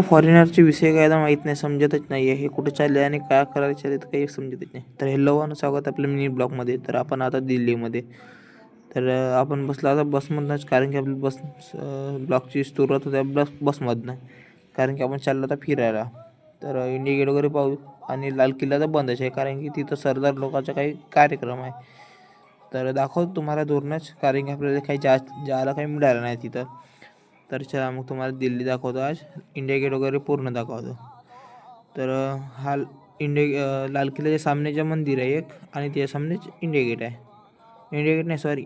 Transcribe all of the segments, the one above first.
फॉरेनरचे विषय काय माहीत नाही, समजतच नाही आहे. हे कुठे चालले आणि काय करायला चालले तर काही समजतच नाही. तर हॅलो आणि स्वागत आपल्या मिनी ब्लॉगमध्ये. तर आपण आता दिल्लीमध्ये. तर आपण बसलो आता बसमधनंच, कारण की आपली बस ब्लॉगची सुरुवात होते बसमधनं, कारण की आपण चाललो आता फिरायला. तर इंडिया गेट वगैरे पाहू. आणि लाल किल्ला तर बंदच आहे, कारण की तिथं सरदार लोकांचा काही कार्यक्रम आहे. तर दाखवतो तुम्हाला दूरनंच, कारण की आपल्याला काही जायला काही मिळालं नाही तिथं. तर चला मग तुम्हाला दिल्ली दाखवतो आज. इंडिया गेट वगैरे पूर्ण दाखवतो. तर हा लाल किल्ल्याच्या सामनेचं मंदिर आहे एक, आणि त्याच्या सामनेच इंडिया गेट आहे. इंडिया गेट नाही, सॉरी,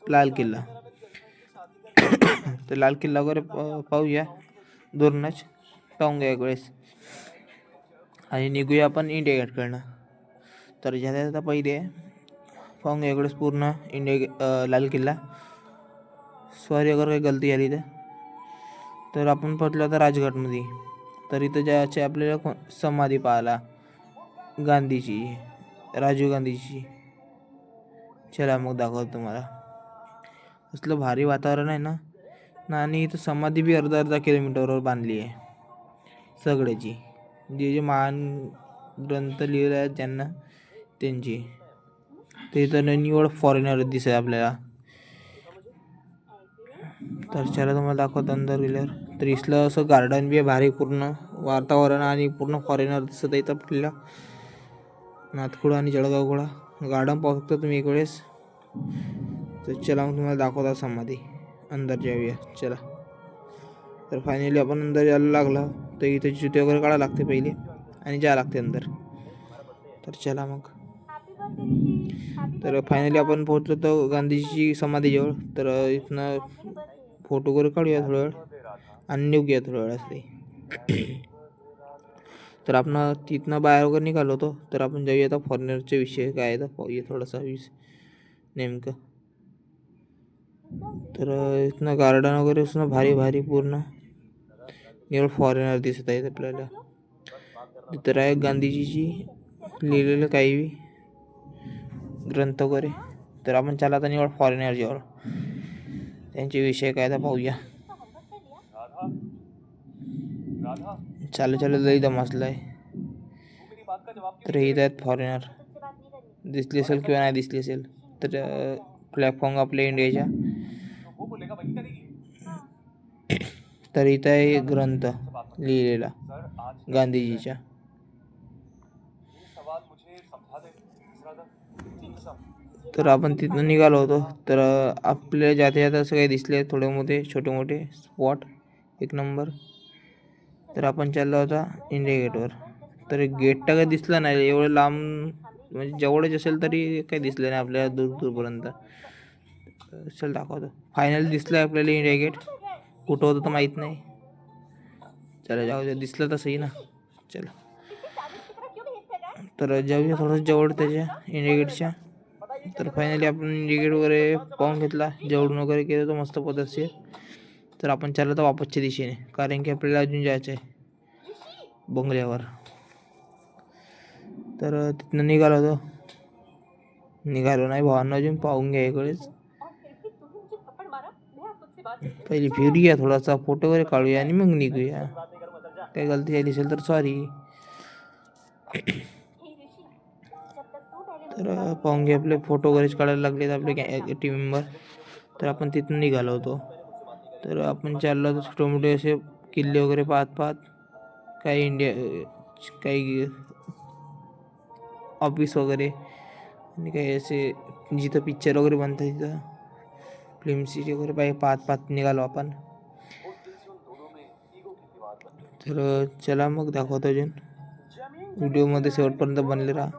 लाल किल्ला. तर लाल किल्ला वगैरे पाहूया दूरनंच, पाहून घ्या एक वेळेस, आणि निघूया आपण इंडिया गेटकडनं. तर ज्यादा पहिले पाहून घ्या इकडेच पूर्ण लाल किल्ला. सॉरी अगर काही गलती झाली तर आपण पोचलो आता राजघाटमध्ये. तर इथं ज्याचे आपल्याला समाधी पाहायला, गांधीची, राजीव गांधीची. चला मग दाखवतो तुम्हाला. असलं भारी वातावरण आहे ना, आणि इथं समाधी बी अर्धा किलोमीटरवर बांधली आहे सगळ्याची. जे महान ग्रंथ लिहिले आहेत त्यांना, त्यांची. ते इथं निवड फॉरेनर दिसत आपल्याला. तर चला तुम्हाला दाखवतो अंदर गेल्यावर. तर इथलं असं गार्डन बी आहे भारी, पूर्ण वातावरण, आणि पूर्ण फॉरेनर दिसत आहे आपल्याला. नाथखुळा आणि जळगावखुळा गार्डन पाहू शकता तुम्ही एक वेळेस. तर चला मग तुम्हाला दाखवता समाधी. अंदर जाऊया चला. तर फायनली आपण अंदर यायला लागला. तर इथे जुते वगैरे काढायला लागते पहिले, आणि जायला लागते अंदर. तर चला मग. तर फायनली आपण पोहोचलो तर गांधीजीची समाधीजवळ. तर इथनं फोटो वगैरे काढूया थोडा वेळ, आणि निघूया थोड्या वेळासाठी. तर आपण तिथनं बाहेर वगैरे निघालो होतो. तर आपण जाऊया आता फॉरेनरचे विषय काय आहे तर पाहूया थोडासा नेमकं. तर इथनं गार्डन वगैरे असं भारी भारी, पूर्ण निवड फॉरेनर दिसत आहेत आपल्याला. तर आहे गांधीजीची लिहिलेलं काही ग्रंथ वगैरे. तर आपण चला आता निवड फॉरेनर जवळ, त्यांचे विषय काय तर पाहूया. चालू लई दमसलाय. तर हे आहेत फॉरेनर, दिसली असेल किंवा नाही दिसली असेल. तर प्लॅटफॉर्म आपल्या इंडियाच्या. तर इथं आहे ग्रंथ लिहिलेला गांधीजीच्या. तर आपण तिथून निघालो होतो. तर आपल्या जाता जाता असं काही दिसले थोडे मोठे छोटे मोठे स्पॉट, एक नंबर. तर आपण चाललो होता इंडिया गेटवर. तर गेट तर काही दिसलं नाही एवढं लांब, म्हणजे जवळच असेल तरी काही दिसलं नाही आपल्याला दूरपर्यंत. चल दाखवतो. फायनल दिसलं आपल्याला इंडिया गेट. कुठं होतं तर माहीत नाही. चला जाऊ दे, दिसलं तसंही ना. चला तर जाऊया थोडंसं जवळ त्याच्या इंडिया गेटच्या. तर फायनली आपण इंडिया गेट वगैरे पाहून घेतला, जेवढून वगैरे केलं तर मस्त पद्धतशीर. तर आपण चाललो तर वापसच्या दिशेने, कारण की आपल्याला अजून जायचं आहे बंगल्यावर. तर तिथनं निघालो नाही भावांना, अजून पाहून घ्या इकडेच. पहिले फिरूया थोडासा, फोटो वगैरे काढूया, आणि मग निघूया. काही गलती झाली असेल तर सॉरी. तर पाहून घ्या, आपले फोटो वगैरेच काढायला लागलेत आपले टीम मेंबर. तर आपण तिथून निघालो होतो. तर आपण चाललो होतो छोटे मोठे असे किल्ले वगैरे पाहत काही काही ऑफिस वगैरे, आणि काही असे जिथं पिक्चर वगैरे बनतात तिथं फिल्म सिटी वगैरे पाहत निघालो आपण. तर चला मग दाखवतो अजून व्हिडिओमध्ये शेवटपर्यंत बनले राहा.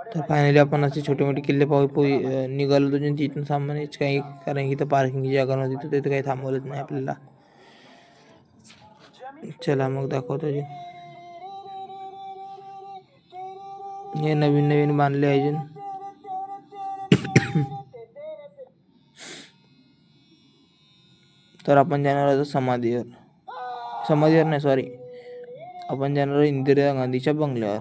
तर फायनली आपण असे छोटे मोठे किल्ले पाहू निघालो तुझून तिथून सामान्यच काही, कारण की इथं पार्किंगची जागा नव्हती, तर तिथं काही थांबवलंच नाही आपल्याला. चला मग दाखवतो अजून. हे नवीन बांधले अजून. तर आपण जाणार आहोत समाधीवर नाही, सॉरी, आपण जाणार आहोत इंदिरा गांधीच्या बंगल्यावर.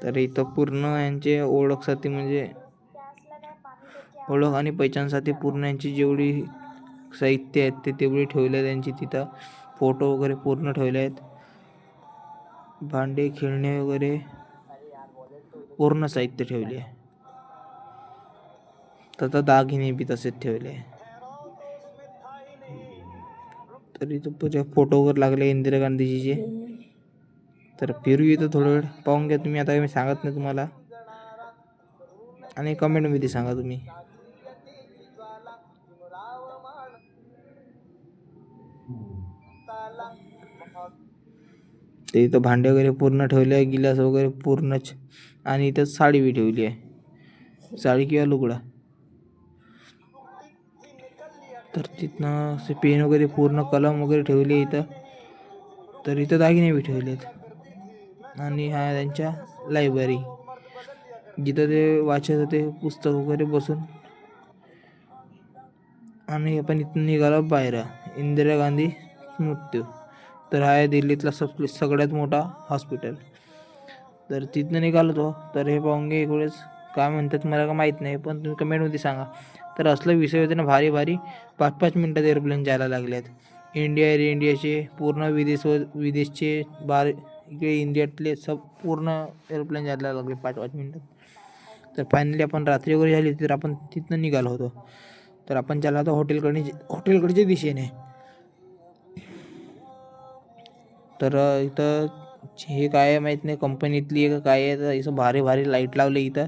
तर इथं पूर्ण यांचे ओळखसाठी, म्हणजे ओळख आणि पहिचानसाठी पूर्ण यांची जेवढी साहित्य आहेत ते तेवढी ठेवले त्यांची तिथं. फोटो वगैरे पूर्ण ठेवले आहेत. भांडे खेळणे वगैरे पूर्ण साहित्य ठेवले आहे. तर दागिने बी तसेच ठेवले आहे. तर इथं फोटो वगैरे लागले इंदिरा गांधीजीचे. तर फिरू इथं थोडा वेळ पाहून घ्या तुम्ही. आता मी सांगत नाही तुम्हाला, आणि कमेंटमध्ये सांगा तुम्ही. ते इथं भांडे वगैरे पूर्ण ठेवले आहे, गिलास वगैरे पूर्णच. आणि इथं साडी बी ठेवली आहे, साडी किंवा लुगडा. तर तिथनं असे पेन वगैरे पूर्ण कलम वगैरे ठेवले इथं. तर इथं दागिने बी ठेवलेत. आणि हा त्यांच्या लायब्ररी, जिथं ते वाचत होते पुस्तक वगैरे बसून. आणि आपण इथून निघालो बाहेर. इंदिरा गांधी स्मृती. तर हा आहे दिल्लीतला सगळ्यात मोठा हॉस्पिटल. तर तिथनं निघालो तो. तर हे पाहून घे इकडेच. काय म्हणतात मला का माहीत नाही, पण तुम्ही कमेंटमध्ये सांगा. तर असला विषय होते ना, भारी भारी 5-5 मिनटात एअरप्लेन जायला लागले आहेत. इंडियाचे पूर्ण विदेशचे इकडे इंडियातले पूर्ण एअरप्लेन जायला लागले 5-5 मिनटात. तर फायनली आपण रात्री वगैरे झाली, तर आपण तिथनं निघालो होतो. तर आपण चालला होतो हॉटेलकडच्या दिशेने. तर इथं हे काय आहे माहीत नाही, कंपनीतली आहे का काय आहे. तर इथं भारी भारी लाईट लावले इथं.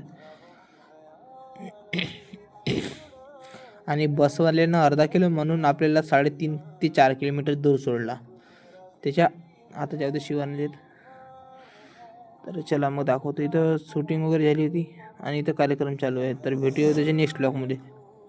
आणि बसवाल्यानं अर्धा किलो म्हणून आपल्याला 3.5 ते 4 किलोमीटर दूर सोडला. त्याच्या आता जाऊ दे शिवाने. तर चला मग दाखवतो. इथं शूटिंग वगैरे झाली होती आणि इथं कार्यक्रम चालू आहे. तर भेटूया त्याच्या नेक्स्ट ब्लॉगमध्ये.